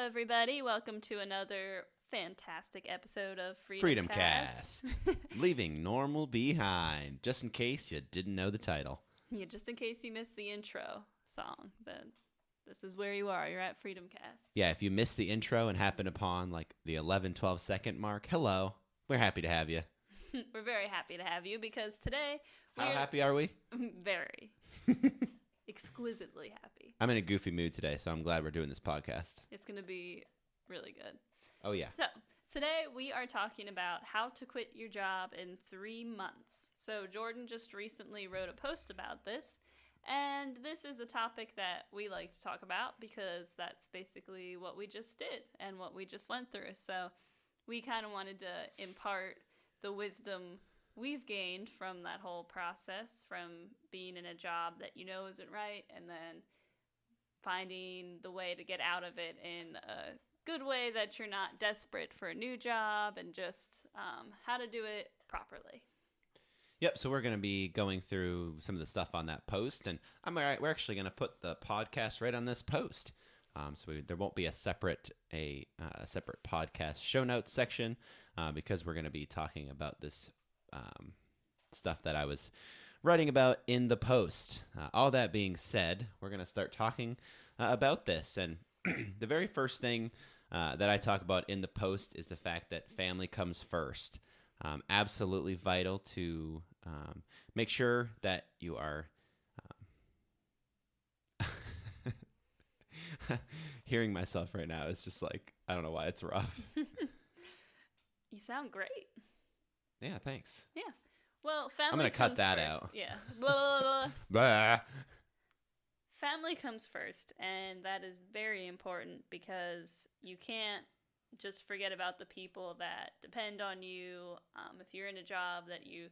everybody. Welcome to another fantastic episode of Freedom Cast. Leaving normal behind, just in case you didn't know the title. Yeah, just in case you missed the intro song, then this is where you are. You're at Freedom Cast. Yeah, if you missed the intro and happened upon like the 11-12 second mark, hello. We're happy to have you. We're very happy to have you because today How happy are we? Very. Exquisitely happy. I'm in a goofy mood today, so I'm glad we're doing this podcast. It's going to be really good. Oh, yeah. So, today we are talking about how to quit your job in 3 months. So, Jordan just recently wrote a post about this, and this is a topic that we like to talk about because that's basically what we just did and what we just went through. So, we kind of wanted to impart the wisdom we've gained from that whole process, from being in a job that you know isn't right and then finding the way to get out of it in a good way that you're not desperate for a new job, and just how to do it properly. Yep, so we're going to be going through some of the stuff on that post, and we're actually going to put the podcast right on this post. There won't be a separate podcast show notes section because we're going to be talking about this stuff that I was writing about in the post. All that being said, we're going to start talking about this. And the very first thing that I talk about in the post is the fact that family comes first. Absolutely vital to make sure that you are hearing myself right now is just like, I don't know why it's rough. You sound great. Yeah, thanks. Yeah. Well, family I'm going to cut that first. out. Yeah. Blah, blah, blah. Blah. Family comes first, and that is very important because you can't just forget about the people that depend on you. If you're in a job that you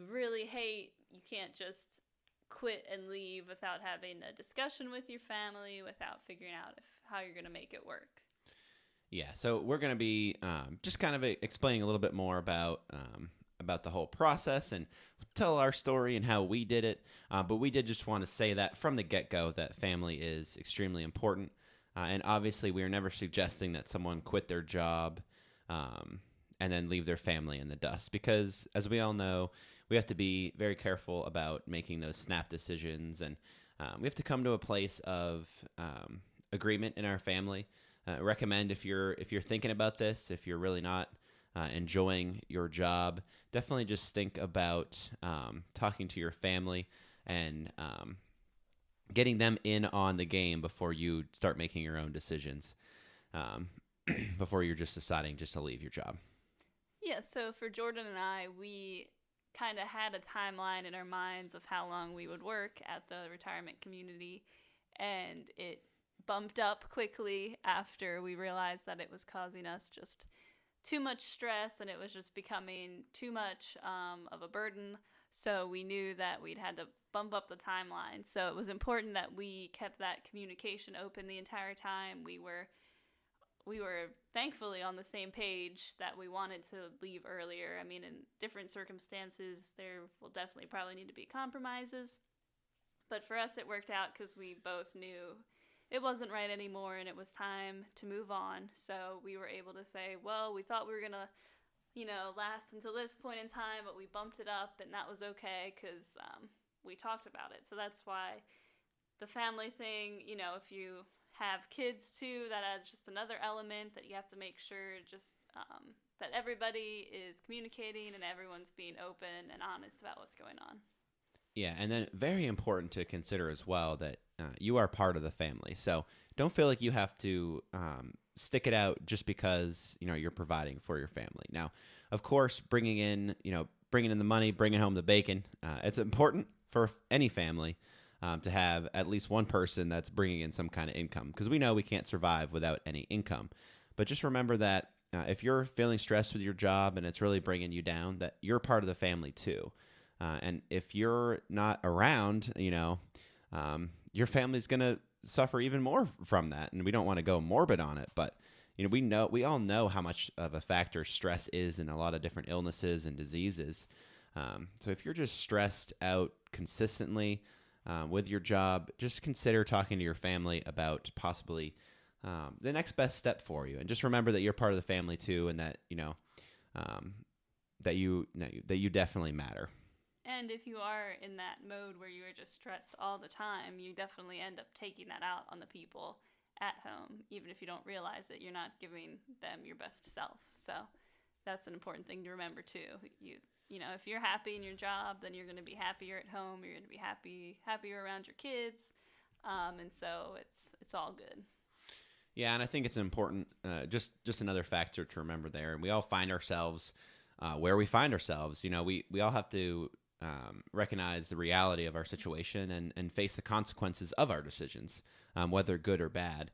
really hate, you can't just quit and leave without having a discussion with your family, without figuring out how you're going to make it work. Yeah, so we're going to be just kind of explaining a little bit more about the whole process and tell our story and how we did it. But we did just want to say that from the get-go that family is extremely important. And obviously, we are never suggesting that someone quit their job and then leave their family in the dust. Because as we all know, we have to be very careful about making those snap decisions. And we have to come to a place of agreement in our family. Recommend if you're thinking about this, if you're really not enjoying your job, definitely just think about talking to your family and getting them in on the game before you start making your own decisions, before you're just deciding just to leave your job. Yeah, so for Jordan and I, we kind of had a timeline in our minds of how long we would work at the retirement community, and it bumped up quickly after we realized that it was causing us just too much stress and it was just becoming too much of a burden. So we knew that we'd had to bump up the timeline. So it was important that we kept that communication open the entire time. We were thankfully on the same page that we wanted to leave earlier. I mean, in different circumstances, there will definitely probably need to be compromises. But for us, it worked out because we both knew it wasn't right anymore and it was time to move on. So we were able to say, well, we thought we were going to, last until this point in time, but we bumped it up and that was okay because we talked about it. So that's why the family thing, if you have kids too, that adds just another element that you have to make sure just that everybody is communicating and everyone's being open and honest about what's going on. Yeah, and then very important to consider as well that you are part of the family. So don't feel like you have to stick it out just because you're providing for your family. Now, of course, bringing in the money, bringing home the bacon. It's important for any family to have at least one person that's bringing in some kind of income, because we know we can't survive without any income. But just remember that if you're feeling stressed with your job and it's really bringing you down, that you're part of the family too. And if you're not around, your family's going to suffer even more from that. And we don't want to go morbid on it, but we all know how much of a factor stress is in a lot of different illnesses and diseases. So if you're just stressed out consistently with your job, just consider talking to your family about possibly the next best step for you. And just remember that you're part of the family too, and that that you definitely matter. And if you are in that mode where you are just stressed all the time, you definitely end up taking that out on the people at home, even if you don't realize that you're not giving them your best self. So that's an important thing to remember too. You know, if you're happy in your job, then you're going to be happier at home. You're going to be happier around your kids, and so it's all good. Yeah, and I think it's important. Just another factor to remember there. And we all find ourselves where we find ourselves. You know, we all have to recognize the reality of our situation and face the consequences of our decisions, whether good or bad.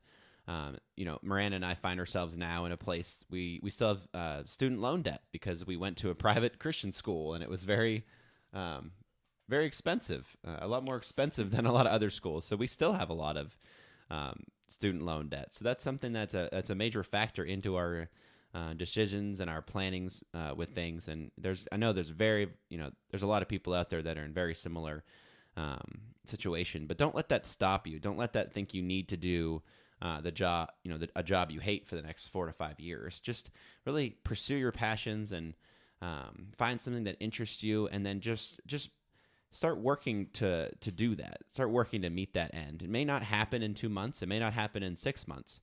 You know, Miranda and I find ourselves now in a place we still have student loan debt because we went to a private Christian school, and it was very expensive, a lot more expensive than a lot of other schools. So we still have a lot of student loan debt. So that's something that's a major factor into our decisions and our plannings with things. And I know there's a lot of people out there that are in very similar situation, but don't let that stop you. Don't let that think you need to do the job, a job you hate for the next 4 to 5 years. Just really pursue your passions and find something that interests you, and then just start working to do that. Start working to meet that end. It may not happen in 2 months. It may not happen in 6 months.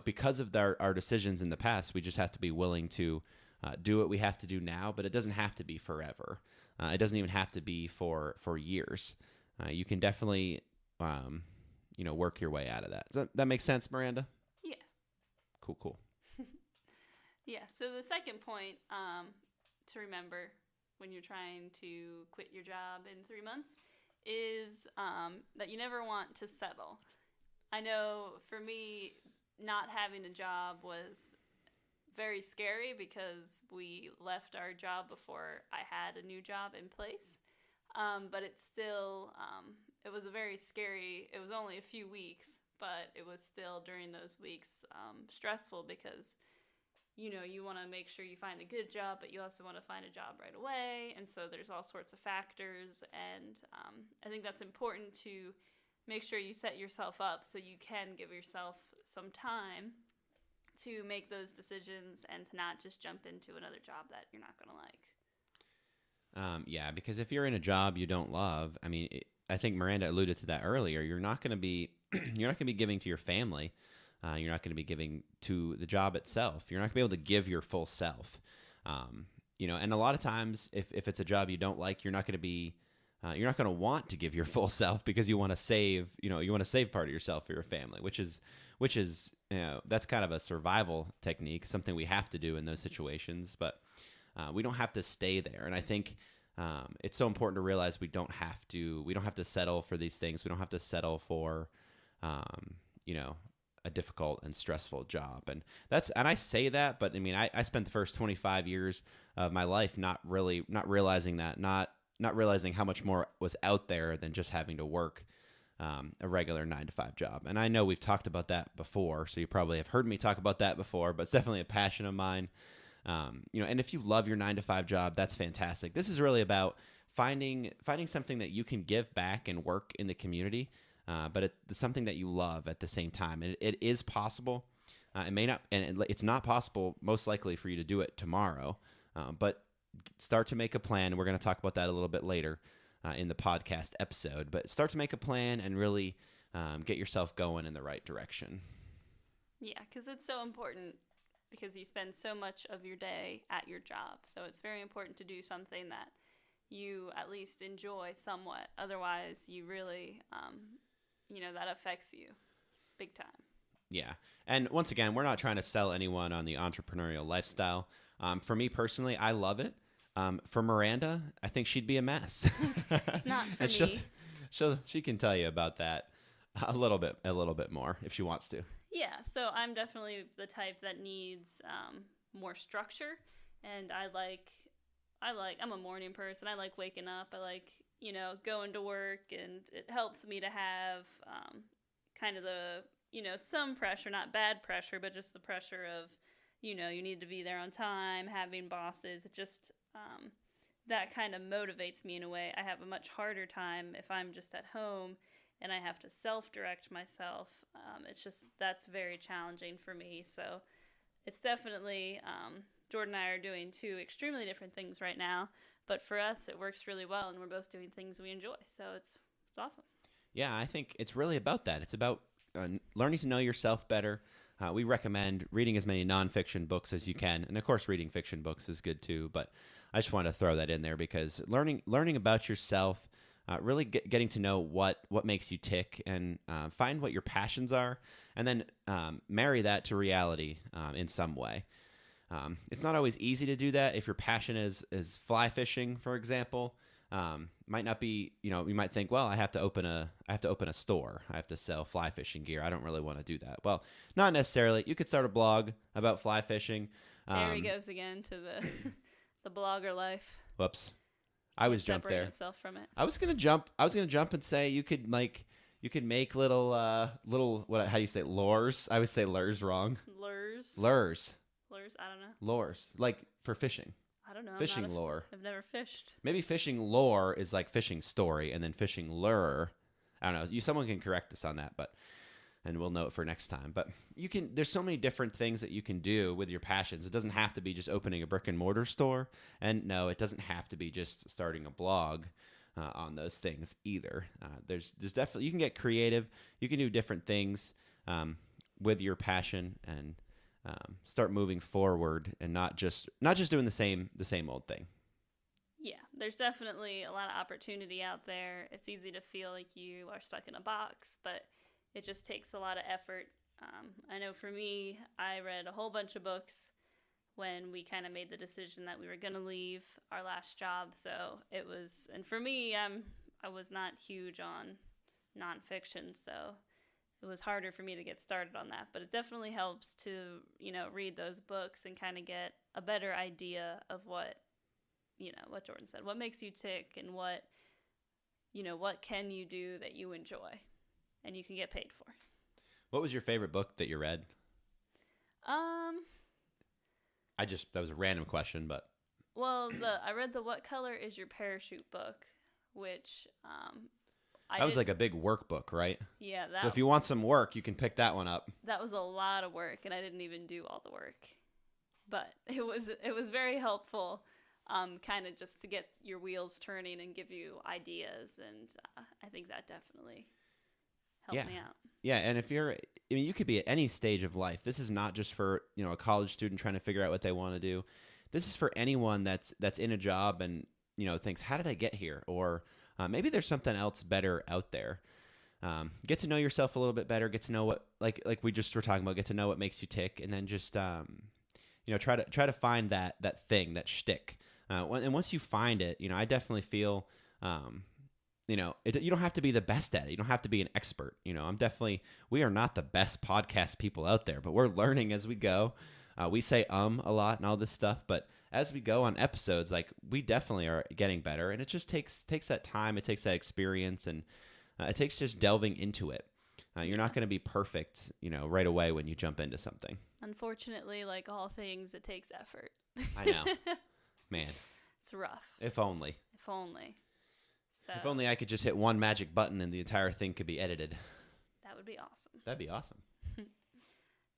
Because of our decisions in the past, we just have to be willing to do what we have to do now, but it doesn't have to be forever. It doesn't even have to be for years. You can definitely, work your way out of that. Does that make sense, Miranda? Yeah. Cool. Yeah. So the second point to remember when you're trying to quit your job in 3 months is that you never want to settle. I know for me, not having a job was very scary because we left our job before I had a new job in place. But it was a very scary, it was only a few weeks, but it was still during those weeks stressful because, you want to make sure you find a good job, but you also want to find a job right away. And so there's all sorts of factors. And I think that's important to make sure you set yourself up so you can give yourself some time to make those decisions and to not just jump into another job that you're not going to like. Yeah, because if you're in a job you don't love, I think Miranda alluded to that earlier. You're not going to be giving to your family. You're not going to be giving to the job itself. You're not going to be able to give your full self. And a lot of times, if it's a job you don't like, you're not going to want to give your full self because you want to save part of yourself for your family, which is that's kind of a survival technique, something we have to do in those situations. But we don't have to stay there. And I think it's so important to realize we don't have to settle for these things. We don't have to settle for, a difficult and stressful job. And I say that, but I spent the first 25 years of my life not realizing that, not realizing how much more was out there than just having to work a regular 9-to-5 job. And I know we've talked about that before, so you probably have heard me talk about that before, but it's definitely a passion of mine. And if you love your 9-to-5 job, that's fantastic. This is really about finding something that you can give back and work in the community, but it's something that you love at the same time. And it is possible. It may not, and it's not possible most likely for you to do it tomorrow, but start to make a plan. And we're going to talk about that a little bit later in the podcast episode. But start to make a plan and really get yourself going in the right direction. Yeah, because it's so important. Because you spend so much of your day at your job. So it's very important to do something that you at least enjoy somewhat. Otherwise, you really, that affects you big time. Yeah. And once again, we're not trying to sell anyone on the entrepreneurial lifestyle. For me personally, I love it. For Miranda, I think she'd be a mess. It's not for me. She can tell you about that a little bit more if she wants to. Yeah, so I'm definitely the type that needs more structure, and I'm a morning person. I like waking up. I like, going to work, and it helps me to have kind of the, some pressure, not bad pressure, but just the pressure of, you need to be there on time, having bosses. It just, that kind of motivates me in a way. I have a much harder time if I'm just at home and I have to self-direct myself. It's just, that's very challenging for me. So it's definitely, Jordan and I are doing two extremely different things right now, but for us, it works really well, and we're both doing things we enjoy. So it's awesome. Yeah, I think it's really about that. It's about learning to know yourself better. We recommend reading as many nonfiction books as you can, and of course, reading fiction books is good too. But I just want to throw that in there because learning about yourself, really getting to know what makes you tick, and find what your passions are, and then marry that to reality in some way. It's not always easy to do that. If your passion is fly fishing, for example, might not be, you might think, well, I have to open a store. I have to sell fly fishing gear. I don't really want to do that. Well, not necessarily. You could start a blog about fly fishing. There he goes again to the the blogger life. Whoops. I was jumped there. Himself from it. I was gonna jump and say you could make little how do you say lures? I always say lures wrong. Lures. I don't know. Lures, like for fishing. I don't know. Fishing lure. I've never fished. Maybe fishing lore is like fishing story, and then fishing lure, I don't know. Someone can correct us on that, and we'll know it for next time. But there's so many different things that you can do with your passions. It doesn't have to be just opening a brick and mortar store, and no, it doesn't have to be just starting a blog on those things either. There's definitely, you can get creative. You can do different things with your passion, and start moving forward, and not just doing the same old thing. Yeah, there's definitely a lot of opportunity out there. It's easy to feel like you are stuck in a box, but it just takes a lot of effort. I know for me, I read a whole bunch of books when we kind of made the decision that we were going to leave our last job. So it was, and for me, I was not huge on nonfiction, so it was harder for me to get started on that. But it definitely helps to, read those books and kind of get a better idea of what Jordan said, what makes you tick, and what can you do that you enjoy and you can get paid for. What was your favorite book that you read? That was a random question, but. Well, I read the What Color Is Your Parachute book, which, that was like a big workbook, right? Yeah. So if you want some work, you can pick that one up. That was a lot of work, and I didn't even do all the work. But it was very helpful, kind of just to get your wheels turning and give you ideas, and I think that definitely helped me out. Yeah, and you could be at any stage of life. This is not just for, a college student trying to figure out what they want to do. This is for anyone that's in a job and, thinks, how did I get here? Or maybe there's something else better out there. Get to know yourself a little bit better. Get to know what, like we just were talking about, get to know what makes you tick, and then just, try to find that thing, that shtick. And once you find it, I definitely feel, you don't have to be the best at it. You don't have to be an expert. We are not the best podcast people out there, but we're learning as we go. We say a lot and all this stuff, but as we go on episodes, like, we definitely are getting better, and it just takes that time. It takes that experience, and it takes just delving into it. You're not going to be perfect, right away when you jump into something. Unfortunately, like all things, it takes effort. I know. Man. It's rough. If only. So, if only I could just hit one magic button and the entire thing could be edited. That would be awesome. That'd be awesome.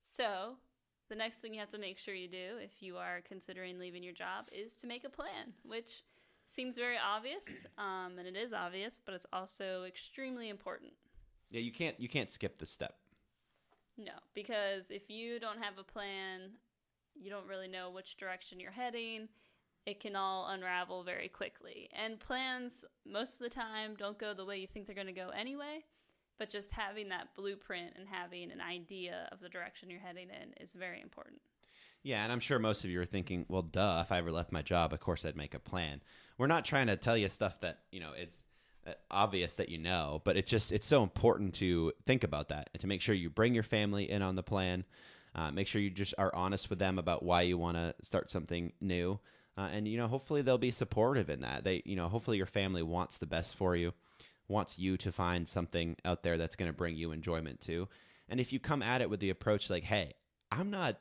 So, the next thing you have to make sure you do if you are considering leaving your job is to make a plan, which seems very obvious, and it is obvious, but it's also extremely important. Yeah, you can't skip this step. No, because if you don't have a plan, you don't really know which direction you're heading. It can all unravel very quickly. And plans, most of the time, don't go the way you think they're going to go anyway. But just having that blueprint and having an idea of the direction you're heading in is very important. Yeah, and I'm sure most of you are thinking, well, duh, if I ever left my job, of course I'd make a plan. We're not trying to tell you stuff that, is obvious that but it's so important to think about that and to make sure you bring your family in on the plan. Make sure you just are honest with them about why you want to start something new. And, hopefully they'll be supportive in that. Hopefully your family wants the best for you, wants you to find something out there that's going to bring you enjoyment too. And if you come at it with the approach like, hey, I'm not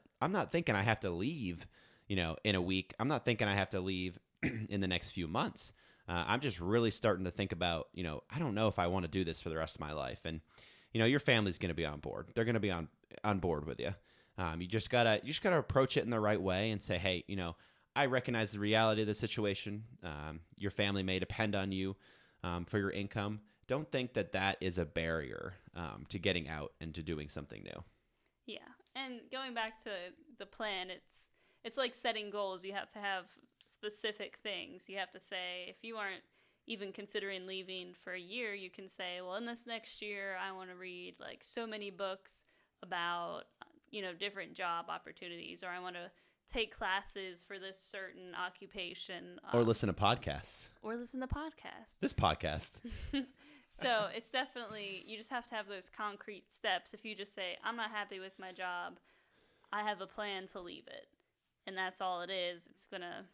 thinking I have to leave, in a week. I'm not thinking I have to leave in the next few months. I'm just really starting to think about, I don't know if I want to do this for the rest of my life. And, your family's going to be on board. They're going to be on board with you. You just gotta approach it in the right way and say, hey, I recognize the reality of the situation. Your family may depend on you for your income. Don't think that is a barrier to getting out and to doing something new. Yeah, and going back to the plan, it's like setting goals. You have to have specific things. You have to say, if you aren't even considering leaving for a year, you can say, well, in this next year, I want to read like so many books about, different job opportunities, or I want to take classes for this certain occupation. Or listen to podcasts. This podcast. So it's definitely, you just have to have those concrete steps. If you just say, I'm not happy with my job, I have a plan to leave it, and that's all it is, it's going to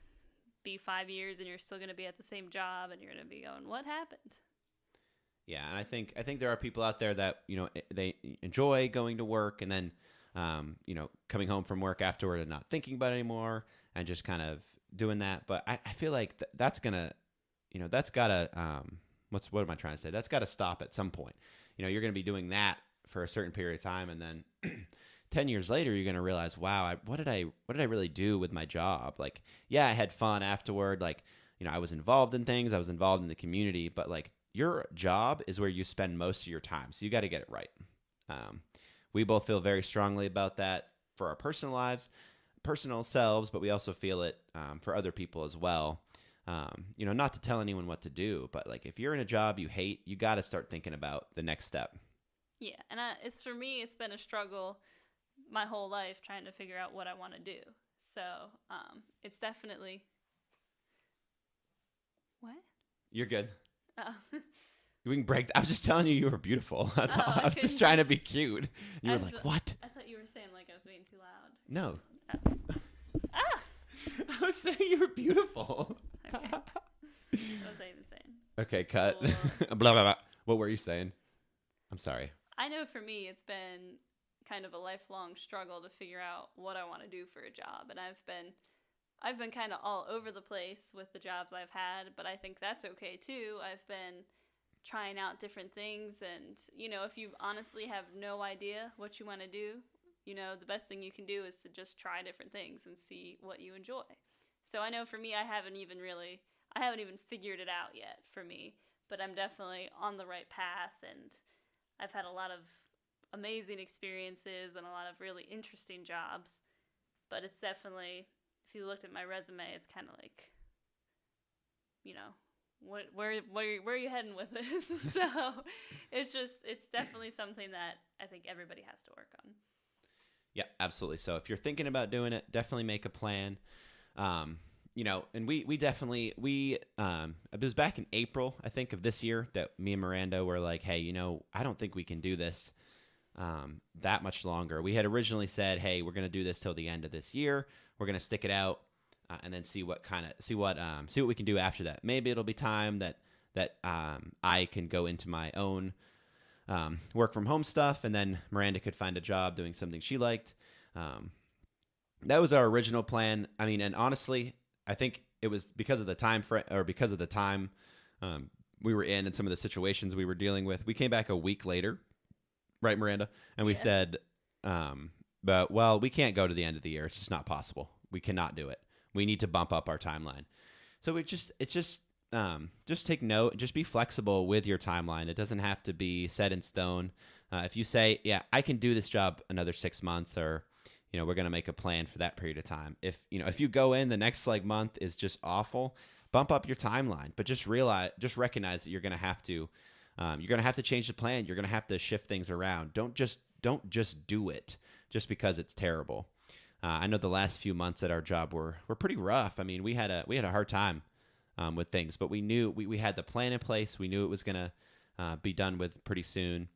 be 5 years and you're still going to be at the same job and you're going to be going, what happened? Yeah, and I think there are people out there that, they enjoy going to work and then, coming home from work afterward and not thinking about it anymore and just kind of doing that. But I feel like that's going to, that's got to, what am I trying to say? That's got to stop at some point. You're going to be doing that for a certain period of time, and then 10 years later, you're going to realize, wow, what did I really do with my job? Like, yeah, I had fun afterward. Like, I was involved in things. I was involved in the community, but like your job is where you spend most of your time. So you got to get it right. We both feel very strongly about that for our personal lives, personal selves, but we also feel it for other people as well. Not to tell anyone what to do, but like if you're in a job you hate, you got to start thinking about the next step. Yeah, and for me, it's been a struggle my whole life trying to figure out what I want to do. So it's definitely... What? You're good. Oh. We can break. I was just telling you were beautiful. That's all. I was just trying to be cute. You were like, what? I thought you were saying like I was being too loud. No. Ah! I was saying you were beautiful. Okay. What was I even saying? Okay, cut. Blah, blah, blah. What were you saying? I'm sorry. I know for me, it's been kind of a lifelong struggle to figure out what I want to do for a job. And I've been kind of all over the place with the jobs I've had, but I think that's okay too. I've been trying out different things, and if you honestly have no idea what you want to do, the best thing you can do is to just try different things and see what you enjoy. So I know for me, I haven't even figured it out yet for me, but I'm definitely on the right path, and I've had a lot of amazing experiences and a lot of really interesting jobs. But it's definitely, if you looked at my resume, it's kind of like, where are you heading with this? So it's definitely something that I think everybody has to work on. Yeah, absolutely. So if you're thinking about doing it, definitely make a plan. And we definitely, it was back in April, I think, of this year that me and Miranda were like, hey, I don't think we can do this that much longer. We had originally said, hey, we're going to do this till the end of this year. We're going to stick it out and then see what we can do after that. Maybe it'll be time that I can go into my own work from home stuff, and then Miranda could find a job doing something she liked. That was our original plan. I mean, and honestly, I think it was because of the time we were in and some of the situations we were dealing with. We came back a week later, right, Miranda? And we said, but we can't go to the end of the year. It's just not possible. We cannot do it. We need to bump up our timeline. So just take note. Just be flexible with your timeline. It doesn't have to be set in stone. If you say, yeah, I can do this job another 6 months, or we're going to make a plan for that period of time. If you go in the next month is just awful, bump up your timeline, but just recognize that you're going to have to change the plan. You're going to have to shift things around. Don't just do it just because it's terrible. I know the last few months at our job were pretty rough. I mean, we had a hard time with things, but we knew we had the plan in place. We knew it was going to be done with pretty soon.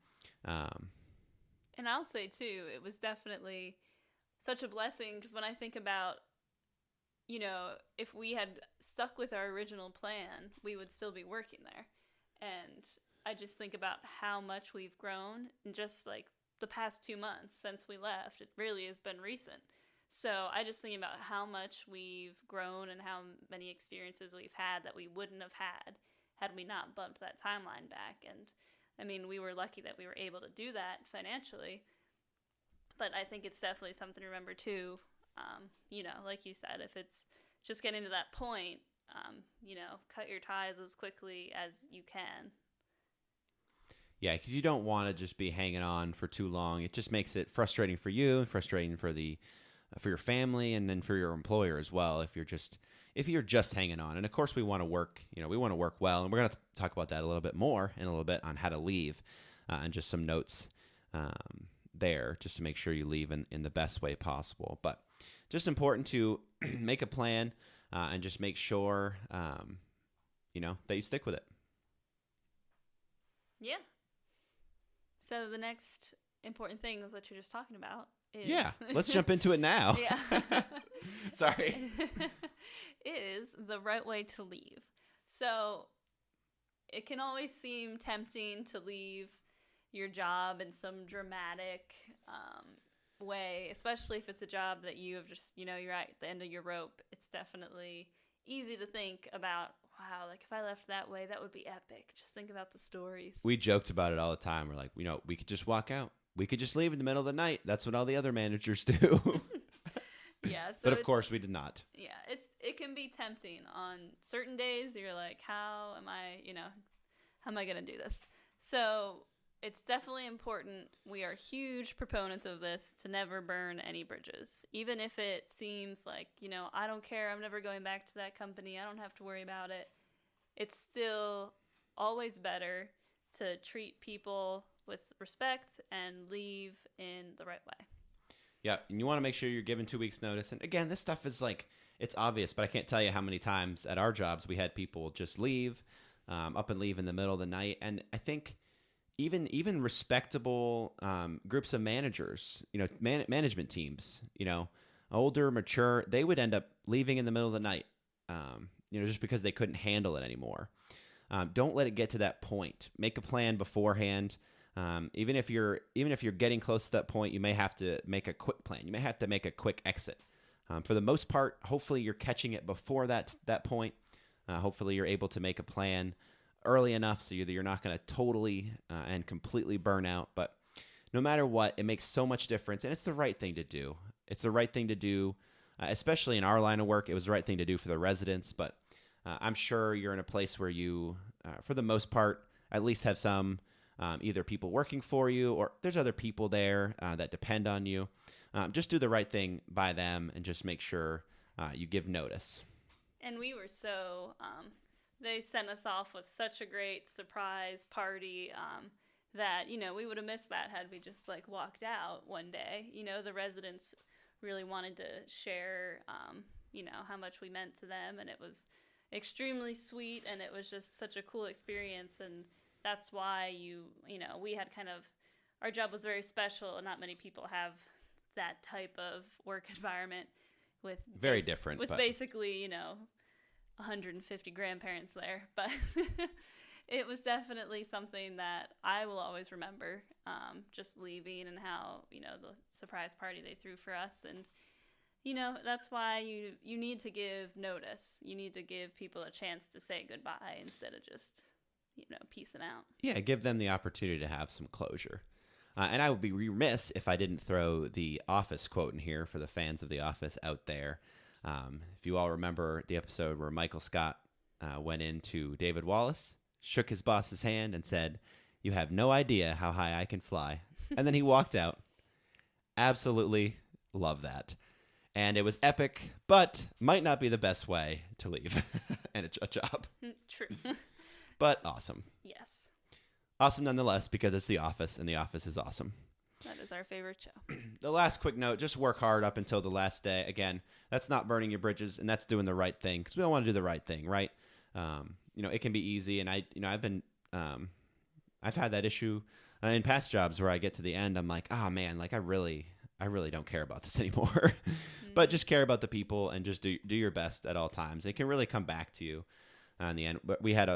And I'll say too, it was definitely such a blessing, because when I think about, if we had stuck with our original plan, we would still be working there. And I just think about how much we've grown in just the past 2 months since we left. It really has been recent. So I just think about how much we've grown and how many experiences we've had that we wouldn't have had we not bumped that timeline back. And I mean, we were lucky that we were able to do that financially, but I think it's definitely something to remember too. Like you said, if it's just getting to that point, cut your ties as quickly as you can. Yeah, because you don't want to just be hanging on for too long. It just makes it frustrating for you, frustrating for your family, and then for your employer as well. If you're just hanging on, and of course we want to work. We want to work well, and we're going to talk about that a little bit more in a little bit on how to leave, and just some notes there, just to make sure you leave in the best way possible. But just important to make a plan and just make sure that you stick with it. Yeah. So the next important thing is what you're just talking about. Yeah, let's jump into it now. Yeah. Sorry. Is the right way to leave. So it can always seem tempting to leave your job in some dramatic way, especially if it's a job that you have just, you're at the end of your rope. It's definitely easy to think about, wow, like if I left that way, that would be epic. Just think about the stories. We joked about it all the time. We're like, we could just walk out. We could just leave in the middle of the night. That's what all the other managers do. Yeah. So but of course we did not. Yeah. It can be tempting on certain days. You're like, how am I going to do this? So it's definitely important. We are huge proponents of this, to never burn any bridges. Even if it seems like, I don't care, I'm never going back to that company, I don't have to worry about it. It's still always better to treat people with respect and leave in the right way. Yeah, and you want to make sure you're given 2 weeks notice. And again, this stuff is like, it's obvious, but I can't tell you how many times at our jobs we had people just leave, up and leave in the middle of the night. And I think even respectable groups of managers, management teams, older, mature, they would end up leaving in the middle of the night, just because they couldn't handle it anymore. Don't let it get to that point. Make a plan beforehand. Even if you're getting close to that point, you may have to make a quick plan. You may have to make a quick exit. For the most part, hopefully you're catching it before that point. Hopefully you're able to make a plan early enough so you're not going to totally and completely burn out. But no matter what, it makes so much difference, and it's the right thing to do. It's the right thing to do, especially in our line of work. It was the right thing to do for the residents, but I'm sure you're in a place where you, for the most part, at least have some either people working for you, or there's other people there that depend on you. Just do the right thing by them and just make sure you give notice. And we were so... they sent us off with such a great surprise party that, we would have missed that had we just walked out one day. The residents really wanted to share, how much we meant to them, and it was extremely sweet, and it was just such a cool experience. And that's why we had our job was very special, and not many people have that type of work environment with very different, with basically, 150 grandparents there, but it was definitely something that I will always remember, just leaving, and how, the surprise party they threw for us. And, that's why you need to give notice. You need to give people a chance to say goodbye instead of just, peacing out. Yeah, give them the opportunity to have some closure. And I would be remiss if I didn't throw the Office quote in here for the fans of The Office out there. If you all remember the episode where Michael Scott went into David Wallace, shook his boss's hand, and said, "You have no idea how high I can fly." And then he walked out. Absolutely love that. And it was epic, but might not be the best way to leave and a job. True. But awesome. Yes. Awesome nonetheless, because it's The Office, and The Office is awesome. That is our favorite show. The last quick note, just work hard up until the last day. Again, that's not burning your bridges, and that's doing the right thing, because we all want to do the right thing, right? It can be easy, and I've had that issue in past jobs where I get to the end, I'm like, oh man, I really don't care about this anymore. Mm-hmm. But just care about the people and just do your best at all times. It can really come back to you in the end. But we had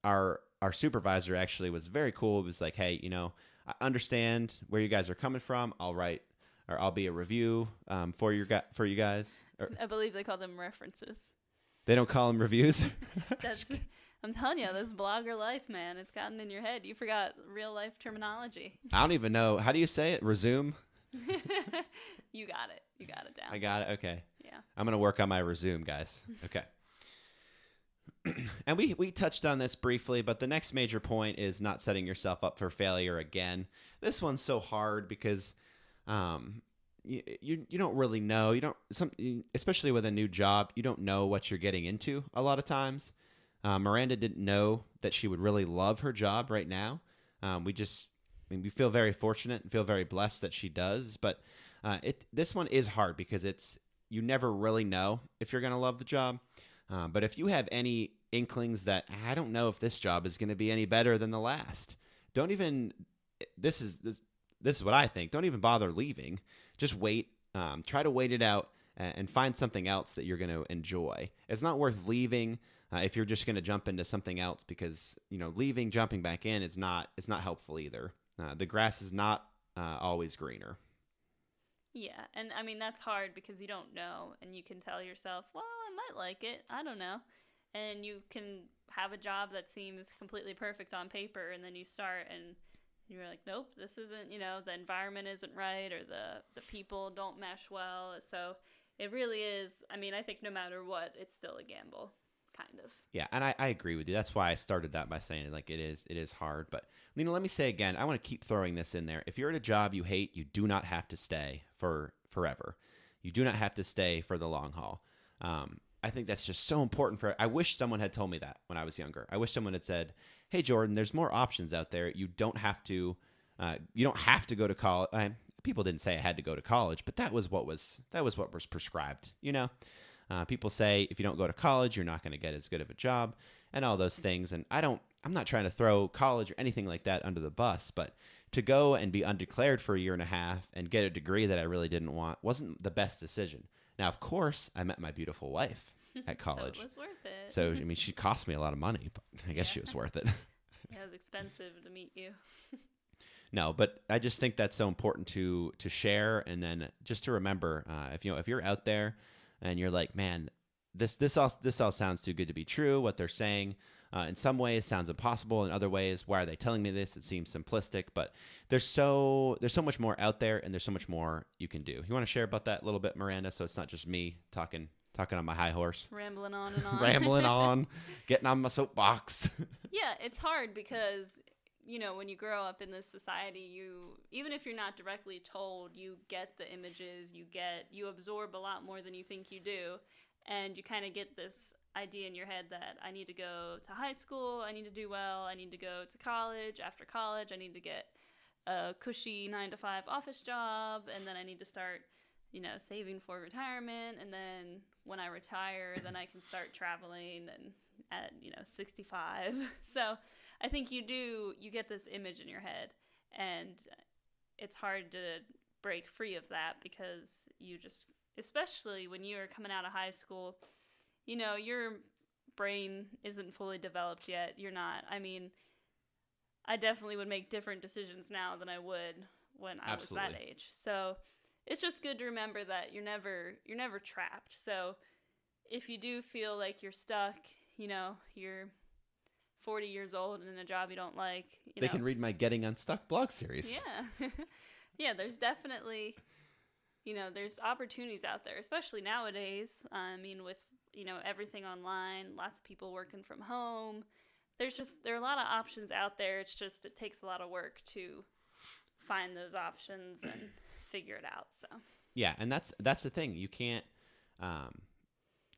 our supervisor actually was very cool. It was like, hey, I understand where you guys are coming from. I'll write or I'll be a review for you guys. Or, I believe they call them references. they don't call them reviews. That's, I'm telling you, this blogger life, man, it's gotten in your head. You forgot real life terminology. I don't even know. How do you say it? Resume? You got it. You got it down. I got it. Okay. Yeah. I'm going to work on my resume, guys. Okay. And we touched on this briefly, but the next major point is not setting yourself up for failure again. This one's so hard because you don't really know. Especially with a new job, you don't know what you're getting into a lot of times. Miranda didn't know that she would really love her job right now. We feel very fortunate and feel very blessed that she does, but this one is hard because you never really know if you're going to love the job. But if you have any inklings that I don't know if this job is going to be any better than the last, this is what I think. Don't even bother leaving. Just wait. Try to wait it out and find something else that you're going to enjoy. It's not worth leaving if you're just going to jump into something else because, jumping back in is not helpful either. The grass is not always greener. Yeah, and I mean, that's hard because you don't know, and you can tell yourself, well, I might like it, I don't know. And you can have a job that seems completely perfect on paper, and then you start and you're like, nope, this isn't, the environment isn't right, or the people don't mesh well. So it really is, I mean, I think no matter what, it's still a gamble, kind of. Yeah, and I agree with you. That's why I started that by saying it is hard. But let me say again, I want to keep throwing this in there. If you're at a job you hate, you do not have to stay for forever. You do not have to stay for the long haul. I think that's just so important I wish someone had told me that when I was younger. I wish someone had said, hey, Jordan, there's more options out there. You don't have to go to college. People didn't say I had to go to college, but that was what was prescribed, People say if you don't go to college, you're not going to get as good of a job and all those things. And I'm not trying to throw college or anything like that under the bus, but to go and be undeclared for a year and a half and get a degree that I really didn't want wasn't the best decision. Now, of course, I met my beautiful wife at college. So it was worth it. So, I mean, she cost me a lot of money, but I guess she was worth it. Yeah, it was expensive to meet you. No, but I just think that's so important to share, and then just to remember, if you're out there and you're like, man, this all sounds too good to be true. What they're saying, in some ways, sounds impossible. In other ways, why are they telling me this? It seems simplistic, but there's so much more out there, and there's so much more you can do. You want to share about that a little bit, Miranda? So it's not just me talking on my high horse, rambling on and on, rambling on, getting on my soapbox. Yeah, it's hard because when you grow up in this society, even if you're not directly told, you get the images, you absorb a lot more than you think you do. And you kind of get this idea in your head that I need to go to high school, I need to do well, I need to go to college. After college, I need to get a cushy 9-to-5 office job, and then I need to start, saving for retirement. And then when I retire, then I can start traveling and at 65. So I think you get this image in your head, and it's hard to break free of that because especially when you're coming out of high school, your brain isn't fully developed yet. You're not. I mean, I definitely would make different decisions now than I would when I was that age. So it's just good to remember that you're never trapped. So if you do feel like you're stuck, you're 40 years old and in a job you don't like, they can read my Getting Unstuck blog series. Yeah. Yeah, there's definitely, there's opportunities out there, especially nowadays. I mean, with, everything online, lots of people working from home. There are a lot of options out there. It's just, it takes a lot of work to find those options and figure it out. So yeah, and that's the thing. You can't,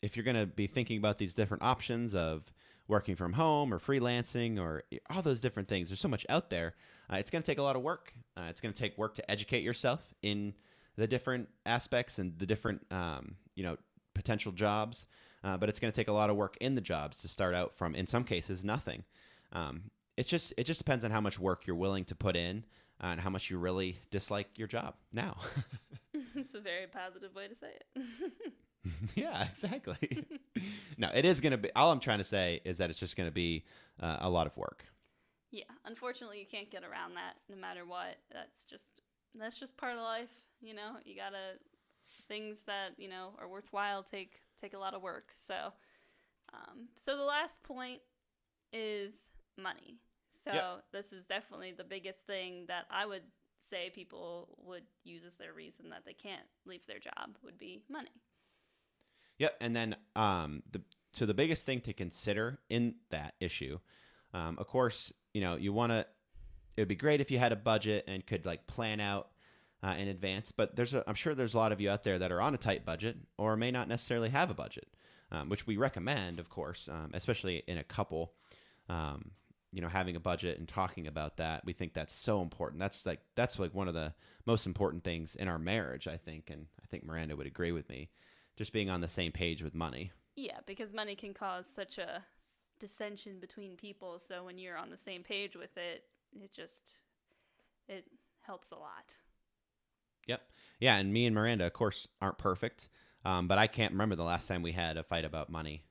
if you're going to be thinking about these different options of working from home or freelancing or all those different things, there's so much out there. It's going to take a lot of work. It's going to take work to educate yourself in the different aspects and the different, potential jobs. But it's going to take a lot of work in the jobs to start out from, in some cases, nothing. It just depends on how much work you're willing to put in and how much you really dislike your job now. It's a very positive way to say it. Yeah, exactly. No, it is going to be, all I'm trying to say is that it's just going to be a lot of work. Yeah, unfortunately, you can't get around that no matter what. That's just that's just part of life. You gotta, things that, are worthwhile take a lot of work. So so the last point is money. So This is definitely the biggest thing that I would say people would use as their reason that they can't leave their job would be money. Yep. And then the biggest thing to consider in that issue, of course, you want to, it would be great if you had a budget and could like plan out in advance, but I'm sure there's a lot of you out there that are on a tight budget or may not necessarily have a budget, which we recommend, of course, especially in a couple, having a budget and talking about that. We think that's so important. That's like one of the most important things in our marriage, I think. And I think Miranda would agree with me, just being on the same page with money. Yeah, because money can cause such a dissension between people. So when you're on the same page with it, it helps a lot. Yep. Yeah, and me and Miranda, of course, aren't perfect, but I can't remember the last time we had a fight about money.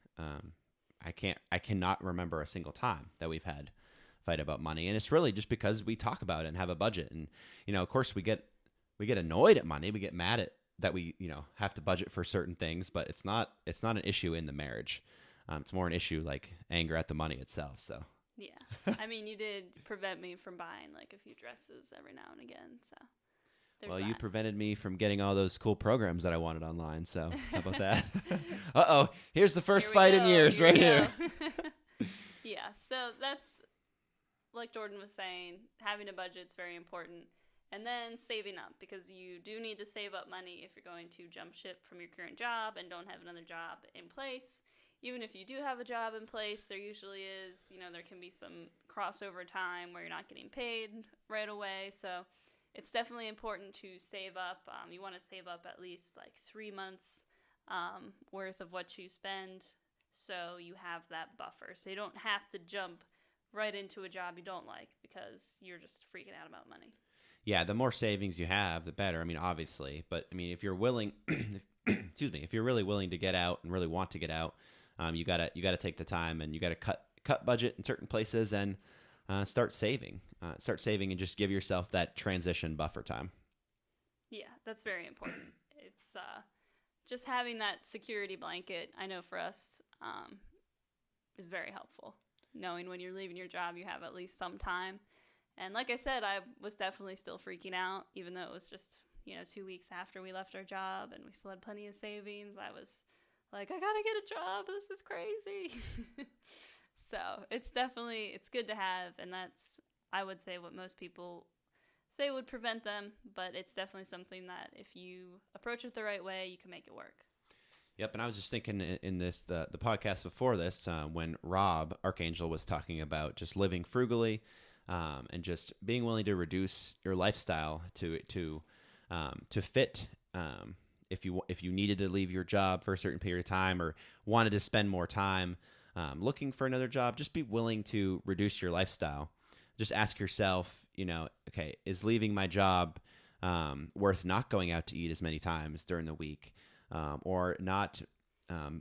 I cannot remember a single time that we've had a fight about money, and it's really just because we talk about it and have a budget. And of course, we get annoyed at money. We get mad at that we have to budget for certain things, but it's not an issue in the marriage. It's more an issue like anger at the money itself. So yeah, I mean, you did prevent me from buying like a few dresses every now and again. So well, you prevented me from getting all those cool programs that I wanted online. So how about that? Uh-oh, here's the first fight in years right here. Yeah, so that's like Jordan was saying, having a budget's very important. And then saving up, because you do need to save up money if you're going to jump ship from your current job and don't have another job in place. Even if you do have a job in place, there usually is, there can be some crossover time where you're not getting paid right away. So it's definitely important to save up. You want to save up at least like 3 months worth of what you spend, so you have that buffer. So you don't have to jump right into a job you don't like because you're just freaking out about money. Yeah, the more savings you have, the better. I mean, obviously, but I mean, if you're willing, if you're really willing to get out and really want to get out, you gotta take the time and you gotta cut budget in certain places and start saving. And just give yourself that transition buffer time. Yeah, that's very important. It's just having that security blanket. I know for us is very helpful. Knowing when you're leaving your job, you have at least some time. And like I said, I was definitely still freaking out, even though it was just, 2 weeks after we left our job and we still had plenty of savings. I was like, I gotta get a job. This is crazy. So it's good to have. And that's, I would say, what most people say would prevent them. But it's definitely something that if you approach it the right way, you can make it work. Yep, and I was just thinking in this the podcast before this when Rob Archangel was talking about just living frugally and just being willing to reduce your lifestyle to fit. If you needed to leave your job for a certain period of time or wanted to spend more time looking for another job, just be willing to reduce your lifestyle. Just ask yourself, okay, is leaving my job worth not going out to eat as many times during the week? Or not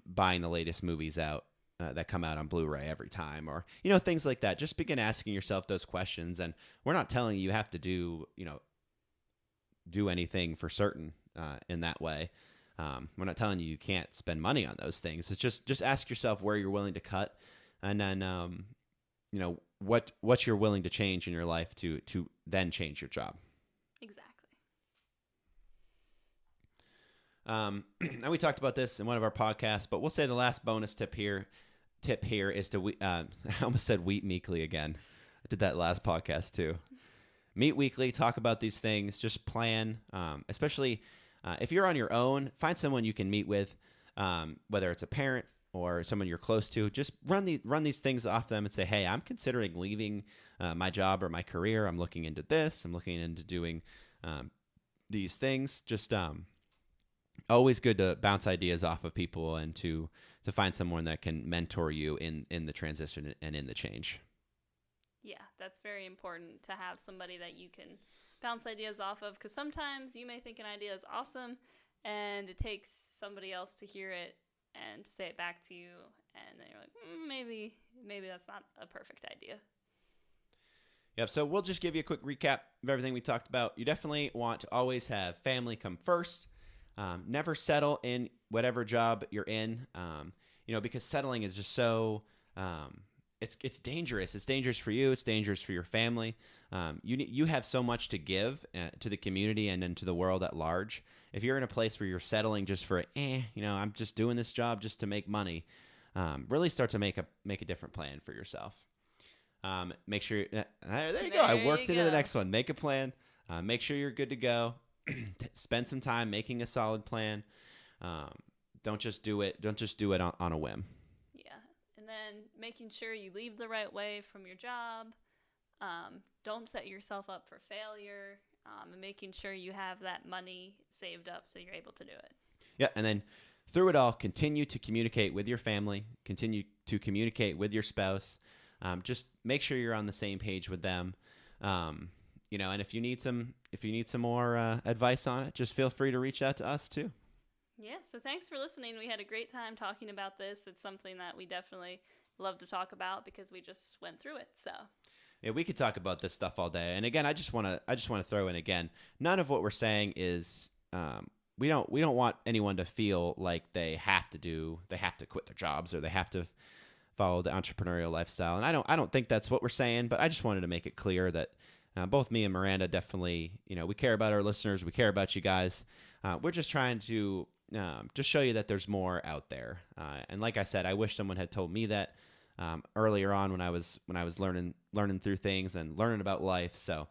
buying the latest movies out that come out on Blu-ray every time, or things like that. Just begin asking yourself those questions. And we're not telling you have to do anything for certain in that way. We're not telling you can't spend money on those things. It's just ask yourself where you're willing to cut, and then what you're willing to change in your life to then change your job. Exactly. And we talked about this in one of our podcasts, but we'll say the last bonus tip here is to I almost said Wheat Meekly again. I did that last podcast too. Meet weekly, talk about these things, just plan, especially if you're on your own, find someone you can meet with, whether it's a parent or someone you're close to. Just run these things off them and say, hey, I'm considering leaving my job or my career. I'm looking into this. I'm looking into doing these things. Just always good to bounce ideas off of people and to find someone that can mentor you in the transition and in the change. Yeah, that's very important to have somebody that you can bounce ideas off of, because sometimes you may think an idea is awesome and it takes somebody else to hear it and to say it back to you, and then you're like, maybe that's not a perfect idea. Yep. So we'll just give you a quick recap of everything we talked about. You definitely want to always have family come first. Never settle in whatever job you're in. Because settling is just so it's dangerous. It's dangerous for you. It's dangerous for your family. You have so much to give to the community and then to the world at large. If you're in a place where you're settling just for I'm just doing this job just to make money, really start to make a different plan for yourself. Make sure there you go. I worked into the next one. Make a plan. Make sure you're good to go. Spend some time making a solid plan. Don't just do it on a whim. Yeah. And then making sure you leave the right way from your job. Don't set yourself up for failure. And making sure you have that money saved up so you're able to do it. Yeah. And then through it all, continue to communicate with your family. Continue to communicate with your spouse. Just make sure you're on the same page with them. And if you need some more advice on it, just feel free to reach out to us too. Yeah, so thanks for listening. We had a great time talking about this. It's something that we definitely love to talk about because we just went through it. So yeah, we could talk about this stuff all day. And again, I just want to throw in again, none of what we're saying is we don't want anyone to feel like they have to quit their jobs or they have to follow the entrepreneurial lifestyle. And I don't think that's what we're saying, but I just wanted to make it clear that both me and Miranda definitely, we care about our listeners. We care about you guys. We're just trying to just show you that there's more out there. And like I said, I wish someone had told me that earlier on when I was learning through things and learning about life. So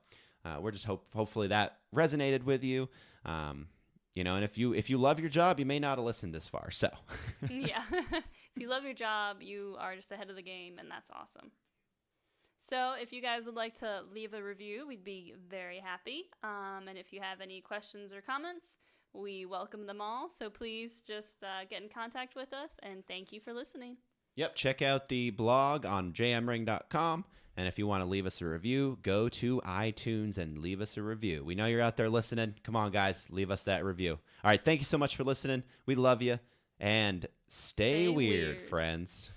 we're just hopefully that resonated with you. And if you love your job, you may not have listened this far. So yeah, if you love your job, you are just ahead of the game, and that's awesome. So if you guys would like to leave a review, we'd be very happy. And if you have any questions or comments, we welcome them all. So please just get in contact with us, and thank you for listening. Yep, check out the blog on jmring.com. And if you want to leave us a review, go to iTunes and leave us a review. We know you're out there listening. Come on, guys, leave us that review. All right, thank you so much for listening. We love you. And stay weird, friends.